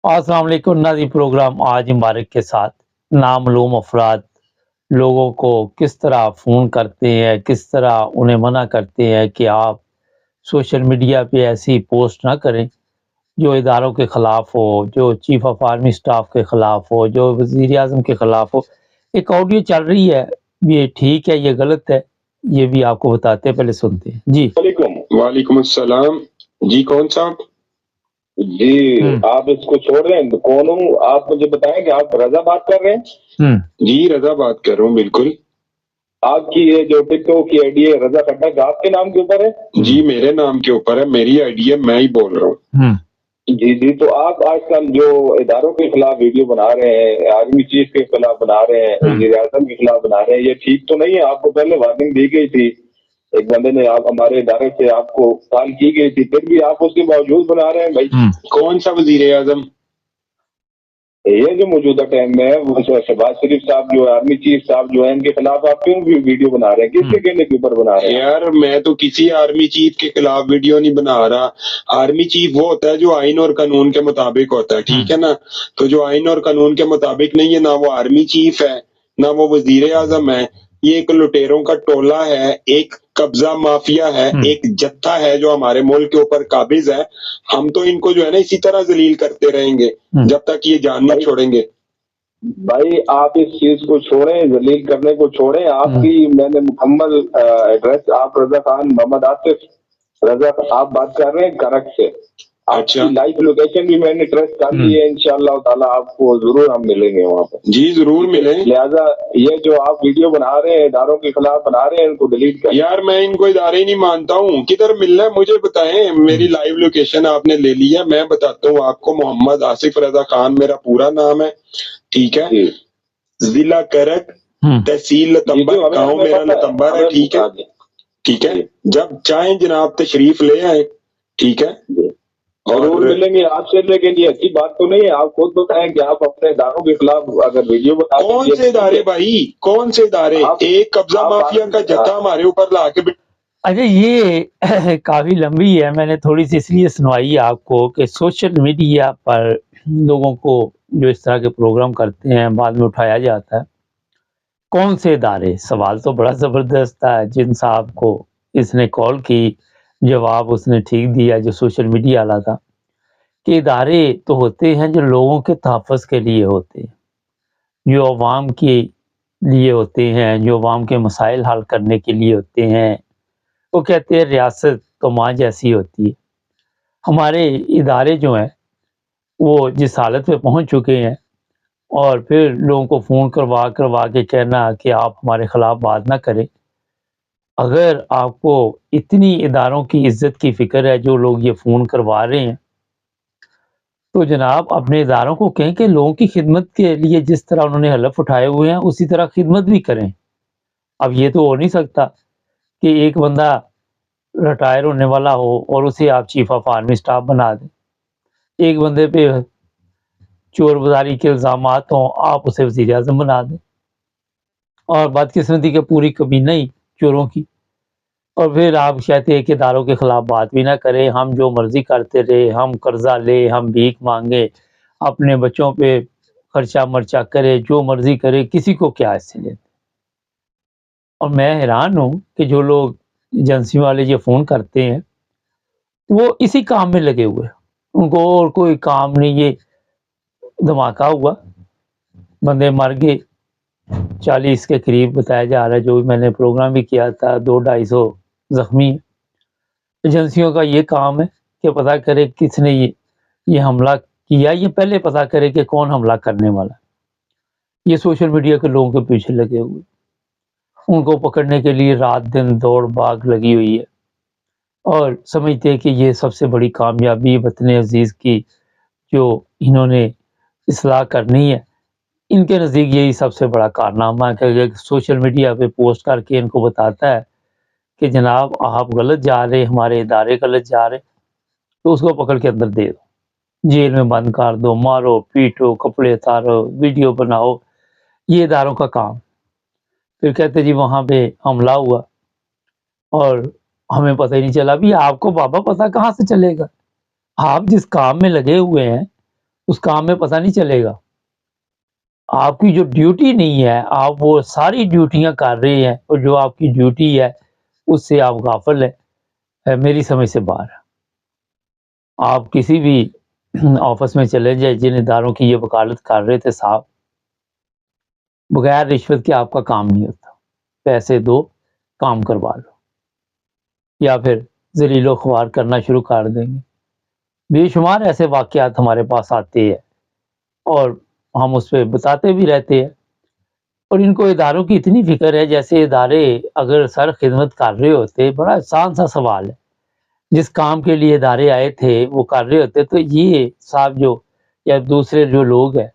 अस्सलाम वालेकुम नाज़रीन। प्रोग्राम आज मुबारक के साथ नामालूम अफराद लोगों को किस तरह फ़ोन करते हैं, किस तरह उन्हें मना करते हैं कि आप सोशल मीडिया पे ऐसी पोस्ट ना करें जो इदारों के ख़िलाफ़ हो, जो चीफ़ ऑफ आर्मी स्टाफ के ख़िलाफ़ हो, जो वज़ीर आज़म के ख़िलाफ़ हो। एक ऑडियो चल रही है, ये ठीक है, ये गलत है, ये भी आपको बताते हैं, पहले सुनते हैं। जी। वालेकुम अस्सलाम। जी कौन साहब? जी आप इसको छोड़ रहे हैं, कौन हूँ आप मुझे बताएं कि आप रजा बात कर रहे हैं? जी रजा बात कर रहा हूँ, बिल्कुल। आपकी ये जो टिकटॉक की आईडी है रजा खट्टक आपके नाम के ऊपर है? जी मेरे नाम के ऊपर है, मेरी आईडी है, मैं ही बोल रहा हूँ। जी जी, तो आप आजकल जो इदारों के खिलाफ वीडियो बना रहे हैं, आर्मी चीफ के खिलाफ बना रहे हैं, वज़ीर आज़म के खिलाफ बना रहे हैं, ये ठीक तो नहीं है। आपको पहले वार्निंग दी गई थी, एक बंदे ने आप हमारे इदारे से आपको कॉल की गई थी, फिर भी आप उसके बावजूद बना रहे हैं भाई। कौन सा वज़ीर आज़म? ये जो मौजूदा टाइम में है वो शहबाज शरीफ साहब जो है, आर्मी चीफ साहब जो है, इनके खिलाफ आप क्यों वीडियो बना रहे हैं? किसके कहने के ऊपर बना रहे हैं? यार मैं तो किसी आर्मी चीफ के खिलाफ वीडियो नहीं बना रहा। आर्मी चीफ वो होता है जो आइन और कानून के मुताबिक होता है, ठीक है ना। तो जो आइन और कानून के मुताबिक नहीं है, ना वो आर्मी चीफ है ना वो वजीर आजम है। ये एक लुटेरों का टोला है, एक कब्जा माफिया है, एक जत्था है जो हमारे मुल्क के ऊपर काबिज है। हम तो इनको जो है ना इसी तरह जलील करते रहेंगे जब तक ये जान न छोड़ेंगे। भाई आप इस चीज को छोड़ें, जलील करने को छोड़ें। आपकी मैंने मुकम्मल एड्रेस, आप रजा खान मोहम्मद आसिफ रजा आप बात कर रहे हैं करक से। अच्छा, लाइव लोकेशन भी मैंने ट्रेस कर ली है, इंशाअल्लाह ताला आपको जरूर हम मिलेंगे वहाँ पर। जी जरूर मिलें। लिहाजा ये जो आप वीडियो बना रहे हैं, इदारों के खिलाफ बना रहे हैं, इनको डिलीट करें। यार मैं इनको इदारे ही नहीं मानता हूँ, किधर मिलना है मुझे बताएं। मेरी लाइव लोकेशन आपने ले ली है, मैं बताता हूँ आपको। मोहम्मद आसिफ रजा खान मेरा पूरा नाम है, ठीक है। जिला करक, तहसील लतम्बर, गाँव मेरा लतम्बर है, ठीक है। ठीक है, जब चाहें जनाब तशरीफ ले आए, ठीक है। जरूर मिलेंगे आपसे, लेकिन ये अच्छी बात तो नहीं है। आप खुद बताएं कि आप अपने इदारों के खिलाफ अगर वीडियो बता। कौन से इदारे भाई, कौन से इदारे? एक कब्जा माफिया का जत्था हमारे ऊपर ला के। अच्छा, ये काफी लंबी है, मैंने थोड़ी सी इसलिए सुनवाई आपको कि सोशल मीडिया पर लोगों को जो इस तरह के प्रोग्राम करते हैं बाद में उठाया जाता है। कौन से इदारे? सवाल तो बड़ा जबरदस्त है। जिन साहब को इसने कॉल की, जवाब उसने ठीक दिया जो सोशल मीडिया वाला था, कि इदारे तो होते हैं जो लोगों के तहफ़्फ़ुज़ के लिए होते हैं, जो अवाम के लिए होते हैं, जो अवाम के मसाइल हल करने के लिए होते हैं। वो कहते हैं रियासत तो माँ जैसी होती है। हमारे इदारे जो हैं वो जिस हालत में पहुंच चुके हैं, और फिर लोगों को फ़ोन करवा करवा के कहना कि आप हमारे ख़िलाफ़ बात ना करें। अगर आपको इतनी इदारों की इज़्ज़त की फ़िक्र है, जो लोग ये फ़ोन करवा रहे हैं, तो जनाब अपने इदारों को कहें कि लोगों की खिदमत के लिए जिस तरह उन्होंने हलफ उठाए हुए हैं, उसी तरह खिदमत भी करें। अब ये तो हो नहीं सकता कि एक बंदा रिटायर होने वाला हो और उसे आप चीफ ऑफ आर्मी स्टाफ बना दें। एक बंदे पे चोर बाज़ारी के इल्ज़ामात हों, आप उसे वज़ीर आज़म बना दें। और बदकिस्मती के पूरी कमीना ही चोरों की। और फिर आप कहते हैं कि इदारों के खिलाफ बात भी ना करें, हम जो मर्जी करते रहे, हम कर्जा ले, हम भीख मांगे, अपने बच्चों पे खर्चा मर्चा करे, जो मर्जी करे, किसी को क्या इससे लेते। और मैं हैरान हूँ कि जो लोग एजेंसियों वाले ये फ़ोन करते हैं, वो इसी काम में लगे हुए हैं, उनको और कोई काम नहीं। ये धमाका हुआ, बंदे मर गए, 40 के करीब बताया जा रहा है, जो मैंने प्रोग्राम भी किया था, 200-250 ज़ख्मी। एजेंसियों का ये काम है कि पता करे किसने ये हमला किया, ये पहले पता करे कि कौन हमला करने वाला। ये सोशल मीडिया के लोगों के पीछे लगे हुए, उनको पकड़ने के लिए रात दिन दौड़ भाग लगी हुई है, और समझते हैं कि ये सबसे बड़ी कामयाबी वतन अजीज़ की जो इन्होंने इस्लाह करनी है। इनके नज़दीक यही सबसे बड़ा कारनामा है कि सोशल मीडिया पे पोस्ट करके इनको बताता है कि जनाब आप गलत जा रहे, हमारे इदारे गलत जा रहे, तो उसको पकड़ के अंदर दे दो, जेल में बंद कर दो, मारो पीटो, कपड़े उतारो, वीडियो बनाओ। ये इदारों का काम। फिर कहते जी वहाँ पे हमला हुआ और हमें पता ही नहीं चला। भी आपको बाबा पता कहाँ से चलेगा? आप जिस काम में लगे हुए हैं اس کام میں پتہ نہیں چلے گا. آپ کی جو ڈیوٹی نہیں ہے آپ وہ ساری ڈیوٹیاں کر رہے ہیں, اور جو آپ کی ڈیوٹی ہے اس سے آپ غافل ہے, میری سمجھ سے باہر ہے. آپ کسی بھی آفس میں چلے جائیں, جن اداروں کی یہ وکالت کر رہے تھے صاحب, بغیر رشوت کے آپ کا کام نہیں ہوتا. پیسے دو, کام کروا لو, یا پھر ذلیل و خوار کرنا شروع کر دیں گے. بے شمار ایسے واقعات ہمارے پاس آتے ہیں اور ہم اس پہ بتاتے بھی رہتے ہیں. اور ان کو اداروں کی اتنی فکر ہے, جیسے ادارے اگر سر خدمت کر رہے ہوتے. بڑا آسان سا سوال ہے, جس کام کے لیے ادارے آئے تھے وہ کر رہے ہوتے, تو یہ صاحب جو یا دوسرے جو لوگ ہیں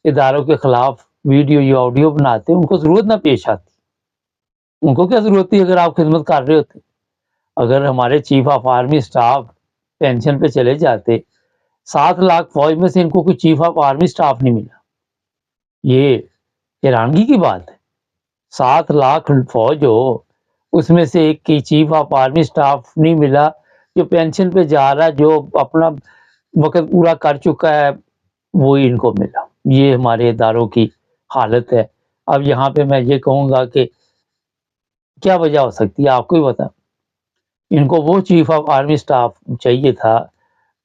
اداروں کے خلاف ویڈیو یا آڈیو بناتے ہیں, ان کو ضرورت نہ پیش آتی. ان کو کیا ضرورت تھی اگر آپ خدمت کر رہے ہوتے. اگر ہمارے chief of army staff pension پہ چلے جاتے, 7 لاکھ فوج میں سے ان کو کوئی چیف آف آرمی سٹاف نہیں ملا. یہ حیرانگی کی بات ہے. 7 لاکھ فوج ہو, اس میں سے ایک کی چیف آف آرمی سٹاف نہیں ملا, جو پینشن پہ جا رہا ہے, جو اپنا وقت پورا کر چکا ہے, وہی ان کو ملا. یہ ہمارے اداروں کی حالت ہے. اب یہاں پہ میں یہ کہوں گا کہ کیا وجہ ہو سکتی ہے, آپ کو ہی بتا. ان کو وہ چیف آف آرمی سٹاف چاہیے تھا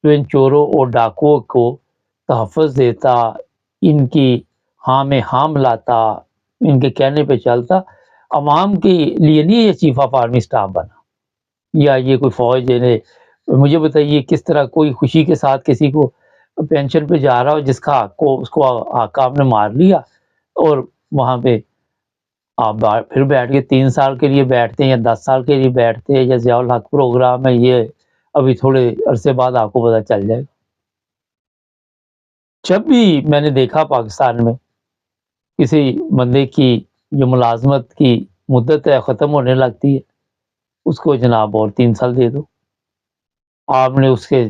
جو ان چوروں اور ڈاکوؤں کو تحفظ دیتا, ان کی ہاں میں ہاں ملاتا, ان کے کہنے پہ چلتا. عوام کے لیے نہیں یہ چیف آف آرمی سٹاف بنا, یا یہ کوئی فوج ہے. مجھے بتائیے کس طرح کوئی خوشی کے ساتھ کسی کو پینشن پہ جا رہا ہو, جس کا حق کو اس کو حکام نے مار لیا, اور وہاں پہ آپ پھر بیٹھ کے 3 سال کے لیے بیٹھتے ہیں یا 10 سال کے لیے بیٹھتے ہیں, یا ضیاء الحق پروگرام ہے, یہ ابھی تھوڑے عرصے بعد آپ کو پتہ چل جائے گا. جب بھی میں نے دیکھا پاکستان میں کسی بندے کی جو ملازمت کی مدت ہے ختم ہونے لگتی ہے, اس کو جناب اور 3 سال دے دو. آپ نے اس کے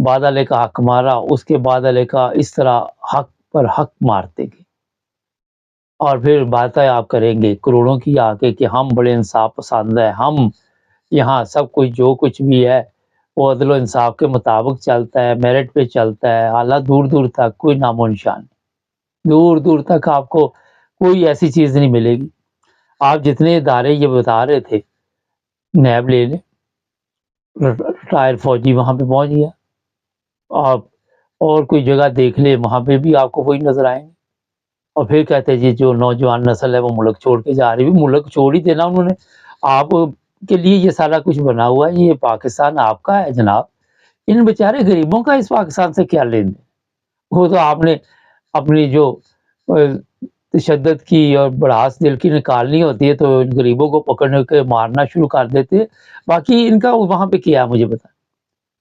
بعد والے کا حق مارا, اس کے بعد والے کا, اس طرح حق پر حق مارتے گئے. اور پھر باتیں آپ کریں گے کروڑوں کی آ کے کہ ہم بڑے انصاف پسند ہیں, ہم یہاں سب کچھ جو کچھ بھی ہے وہ عدل و انصاف کے مطابق چلتا ہے, میرٹ پہ چلتا ہے. حالات دور دور تک کوئی نام و نشان نہیں, دور دور تک آپ کو کوئی ایسی چیز نہیں ملے گی. آپ جتنے ادارے یہ بتا رہے تھے, نیب لے لیں, ریٹائر فوجی وہاں پہ پہنچ گیا, آپ اور کوئی جگہ دیکھ لیں وہاں پہ بھی آپ کو وہی نظر آئیں گے. اور پھر کہتے ہیں جی جو نوجوان نسل ہے وہ ملک چھوڑ کے جا رہی ہے. ملک چھوڑ ہی دینا انہوں نے, آپ کے لیے یہ سارا کچھ بنا ہوا ہے. یہ پاکستان آپ کا ہے جناب, ان بیچارے غریبوں کا اس پاکستان سے کیا لین دین. وہ تو آپ نے اپنی جو تشدد کی اور بڑاس دل کی نکالنی ہوتی ہے تو ان غریبوں کو پکڑنے کے مارنا شروع کر دیتے. باقی ان کا وہاں پہ کیا مجھے بتا,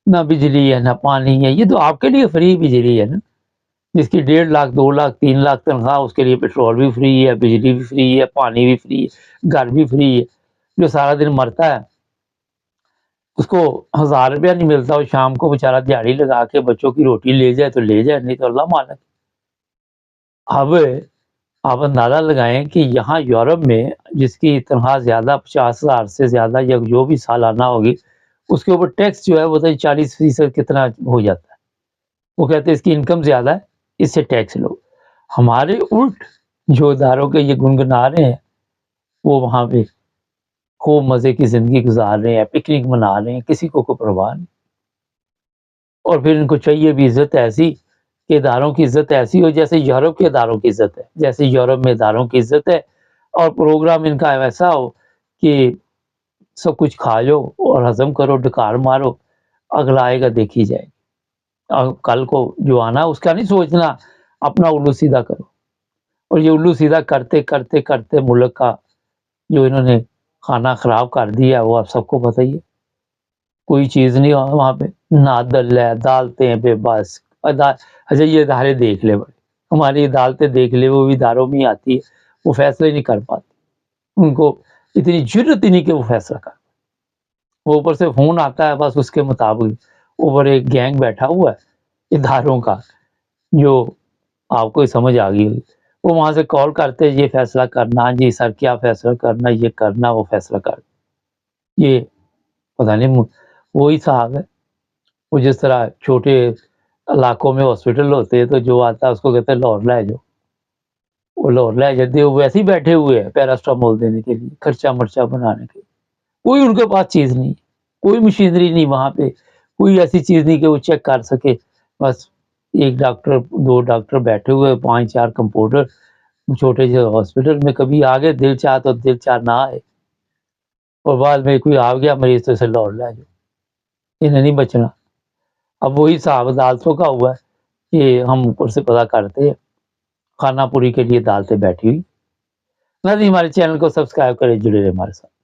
نہ بجلی ہے نہ پانی ہے. یہ تو آپ کے لیے فری بجلی ہے نا, جس کی 1.5 لاکھ 2 لاکھ 3 لاکھ تنخواہ, اس کے لیے پیٹرول بھی فری ہے, بجلی بھی فری ہے, پانی بھی فری ہے, گھر بھی فری ہے. جو سارا دن مرتا ہے اس کو 1000 روپیہ نہیں ملتا, اور شام کو بیچارہ دیہڑی لگا کے بچوں کی روٹی لے جائے تو لے جائے, نہیں تو اللہ مالک. اب آپ اندازہ لگائیں کہ یہاں یورپ میں جس کی تنخواہ زیادہ 50,000 سے زیادہ یا جو بھی سالانہ ہوگی, اس کے اوپر ٹیکس جو ہے وہ 40% کتنا ہو جاتا ہے. وہ کہتے ہیں اس کی انکم زیادہ ہے, اس سے ٹیکس لو. ہمارے الٹ جو اداروں کے یہ گنگنا رہے ہیں وہ وہاں پہ خوب مزے کی زندگی گزار رہے ہیں, پکنک منا رہے ہیں, کسی کو کوئی پرواہ نہیں. اور پھر ان کو چاہیے بھی عزت ایسی کہ اداروں کی عزت ایسی ہو جیسے یورپ کے اداروں کی عزت ہے, جیسے یورپ میں اداروں کی عزت ہے. اور پروگرام ان کا ایسا ہو کہ سب کچھ کھا جاؤ اور ہضم کرو, ڈکار مارو, اگلا آئے گا دیکھی جائے. اور کل کو جو آنا اس کا نہیں سوچنا, اپنا الو سیدھا کرو. اور یہ الو سیدھا کرتے کرتے کرتے ملک کا جو انہوں نے کھانا خراب کر دیا وہ آپ سب کو پتہ ہی ہے. کوئی چیز نہیں وہاں پہ, نہ عدل ہے, عدالتیں بے بس. اچھا یہ ادارے دیکھ لے, بڑے ہماری عدالتیں دیکھ لے, وہ بھی اداروں میں آتی ہے, وہ فیصلے نہیں کر پاتے. ان کو اتنی جرت ہی نہیں کہ وہ فیصلہ کر. وہ اوپر سے فون آتا ہے بس اس کے مطابق. اوپر ایک گینگ بیٹھا ہوا ہے اداروں کا, جو آپ کو سمجھ آ گئی ہوگی. وہ وہاں سے کال کرتے یہ فیصلہ کرنا, جی سر کیا فیصلہ کرنا, یہ کرنا وہ فیصلہ کر. یہ پتہ نہیں وہی صاحب ہے وہ جس طرح چھوٹے इलाकों में हॉस्पिटल होते हैं, तो जो आता है उसको कहते हैं लाहौर ले जाओ। वो लाहौर ले जाते हैं, वो वैसे ही बैठे हुए हैं पैरास्टामोल देने के लिए, खर्चा-मर्चा बनाने के लिए। कोई उनके पास चीज़ नहीं, कोई मशीनरी नहीं वहाँ पे, कोई ऐसी चीज़ नहीं कि वो चेक कर सके। बस 1 डॉक्टर, 2 डॉक्टर बैठे हुए, 5-4 कंपाउंडर छोटे से हॉस्पिटल में। कभी आ गए दिल चाह तो दिल चाह ना आए, और बाद में कोई आ गया मरीज़ तो इसे लाहौर ले जाओ, इन्हें नहीं बचना। अब वही हिसाब अदालतों का हुआ है कि हम ऊपर से पता करते हैं, खाना पूरी के लिए अदालतें बैठी हुई। नाज़रीन, हमारे चैनल को सब्सक्राइब करें, जुड़े रहें हमारे साथ।